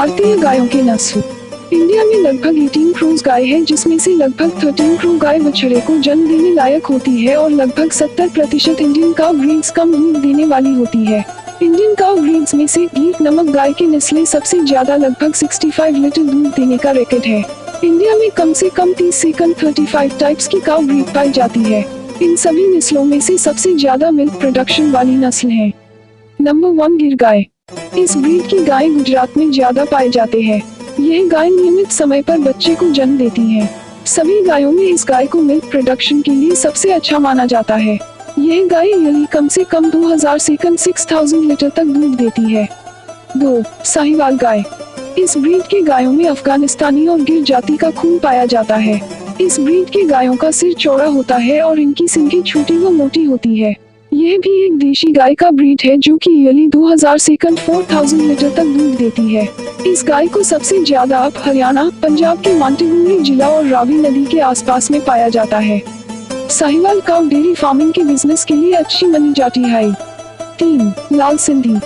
भारतीय गायों के नस्ल। इंडिया में लगभग 18 क्रोज़ गाय है, जिसमें से लगभग 13 क्रो गाय बछड़े को जन्म देने लायक होती है और लगभग 70% इंडियन काउ ब्रीड्स कम दूध देने वाली होती है। इंडियन काउ ब्रीड्स में से गीर नमक गाय की नस्लें सबसे ज्यादा लगभग 65 लीटर दूध देने का रिकॉर्ड है। इंडिया में कम से कम 30 से 35 टाइप्स की काउ ब्रीड पाई जाती है। इन सभी नस्लों में से सबसे ज्यादा मिल्क प्रोडक्शन वाली नस्ल है। नंबर 1 गिर गाय। इस ब्रीड की गाय गुजरात में ज्यादा पाए जाते हैं। यह गाय नियमित समय पर बच्चे को जन्म देती है। सभी गायों में इस गाय को मिल्क प्रोडक्शन के लिए सबसे अच्छा माना जाता है। यह गाय ईयरली कम से कम 2000 से 6000 लीटर तक दूध देती है। 2 साहिवाल गाय। इस ब्रीड के गायों में अफगानिस्तानी और गिर जाति का खून पाया जाता है। इस ब्रीड के गायों का सिर चौड़ा होता है और इनकी सींगें छोटी व मोटी होती है। यह भी एक देशी गाय का ब्रीड है जो कि ईयरली 2000 से 4000 लीटर तक दूध देती है। इस गाय को सबसे ज्यादा अब हरियाणा, पंजाब के मांटेगुमरी जिला और रावी नदी के आसपास में पाया जाता है। साहिवाल काउ डेयरी फार्मिंग के बिजनेस के लिए अच्छी मानी जाती है। 3 लाल सिंधी।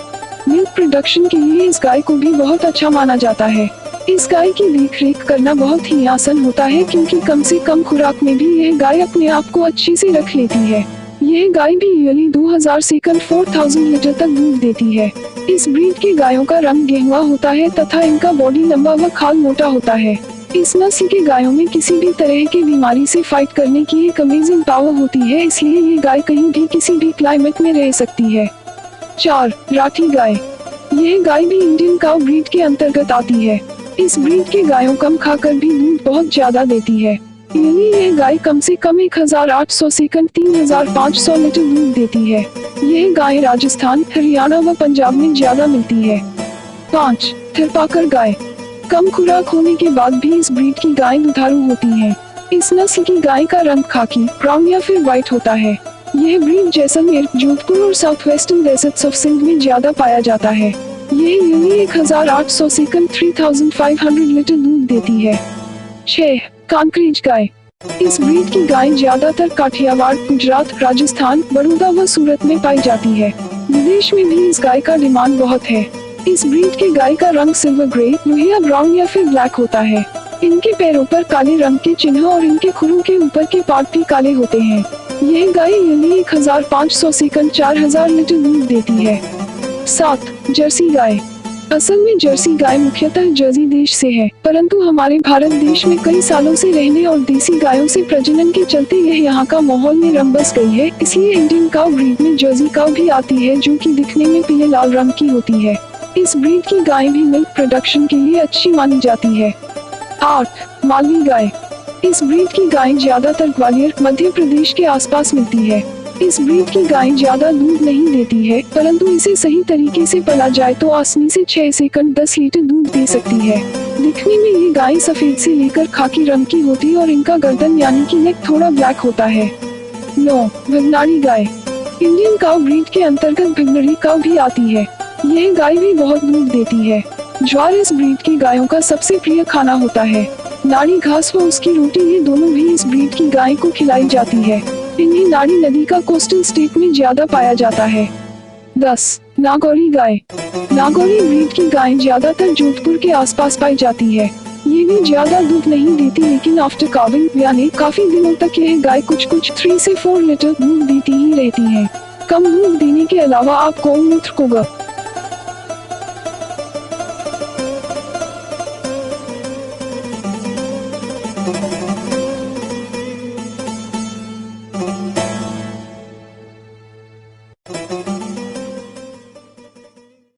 मिल्क प्रोडक्शन के लिए इस गाय को भी बहुत अच्छा माना जाता है। इस गाय की देखरेख करना बहुत ही आसान होता है क्योंकि कम से कम खुराक में भी यह गाय अपने आप को अच्छी से रख लेती है। यह गाय भी ईयरली 2000 से 4000 लीटर तक दूध देती है। इस ब्रीड की गायों का रंग गेहुआ होता है तथा इनका बॉडी लंबा व खाल मोटा होता है। इस नस्ल की गायों में किसी भी तरह की बीमारी से फाइट करने की एक अमेजिंग पावर होती है, इसलिए ये गाय कहीं भी किसी भी क्लाइमेट में रह सकती है। 4 राठी गाय। यह गाय भी इंडियन काउ ब्रीड के अंतर्गत आती है। इस ब्रीड की गायों कम खाकर भी दूध बहुत ज्यादा देती है। यह गाय कम से कम 1800 से 3500 लीटर दूध देती है। यह गाय राजस्थान, हरियाणा व पंजाब में ज्यादा मिलती है। 5 थिरपाकर गाय। कम खुराक होने के बाद भी इस ब्रीड की गाय दुधारू होती है। इस नस्ल की गाय का रंग खाकी, ब्राउन या फिर व्हाइट होता है। यह ब्रीड जैसलमेर, जोधपुर और south western deserts of Sindh में ज्यादा पाया जाता है। यह यूनी 1800 से 3500 लीटर दूध देती है। 6 कांकरेज गाय। इस ब्रीड की गाय ज्यादातर काठियावाड़, गुजरात, राजस्थान, बड़ौदा व सूरत में पाई जाती है। विदेश में भी इस गाय का डिमांड बहुत है। इस ब्रीड की गाय का रंग सिल्वर ग्रे, लोहिया ब्राउन या फिर ब्लैक होता है। इनके पैरों पर काले रंग के चिन्ह और इनके खुरों के ऊपर के पार्ट भी काले होते हैं। यह गाय यूनी 1500 से 4000 लीटर दूध देती है। 7 जर्सी गाय। असल में जर्सी गाय मुख्यतः जर्सी देश से है, परंतु हमारे भारत देश में कई सालों से रहने और देसी गायों से प्रजनन के चलते यह यहाँ का माहौल में रंग बस गई है। इसलिए इंडियन काउ ब्रीड में जर्सी काउ भी आती है जो कि दिखने में पीले लाल रंग की होती है। इस ब्रीड की गाय भी मिल्क प्रोडक्शन के लिए अच्छी मानी जाती है। 8 मालवी गाय। इस ब्रीड की गाय ज्यादातर ग्वालियर, मध्य प्रदेश के आसपास मिलती है। इस ब्रीड की गाय ज्यादा दूध नहीं देती है, परंतु इसे सही तरीके से पाला जाए तो आसानी से 6 से 10 लीटर दूध दे सकती है। दिखने में ये गाय सफेद से लेकर खाकी रंग की होती है और इनका गर्दन यानी कि नेक थोड़ा ब्लैक होता है। 9 भिगनाड़ी गाय। इंडियन काउ ब्रीड के अंतर्गत भिगनड़ी काउ भी आती है। यह गाय भी बहुत दूध देती है। ज्वार इस ब्रीड की गायों का सबसे प्रिय खाना होता है। नाड़ी घास व उसकी रोटी, ये दोनों भी इस ब्रीड की गाय को खिलाई जाती है। इन्हें नाड़ी नदी का कोस्टल स्टेट में ज्यादा पाया जाता है। 10 नागौरी गाय। नागौरी ब्रीड की गाय ज्यादातर जोधपुर के आसपास पाई जाती है। ये भी ज्यादा दूध नहीं देती, लेकिन आफ्टर काविंग यानी काफी दिनों तक यह गाय कुछ 3 से 4 लीटर दूध देती ही रहती है। कम दूध देने के अलावा आप गौमूत्र को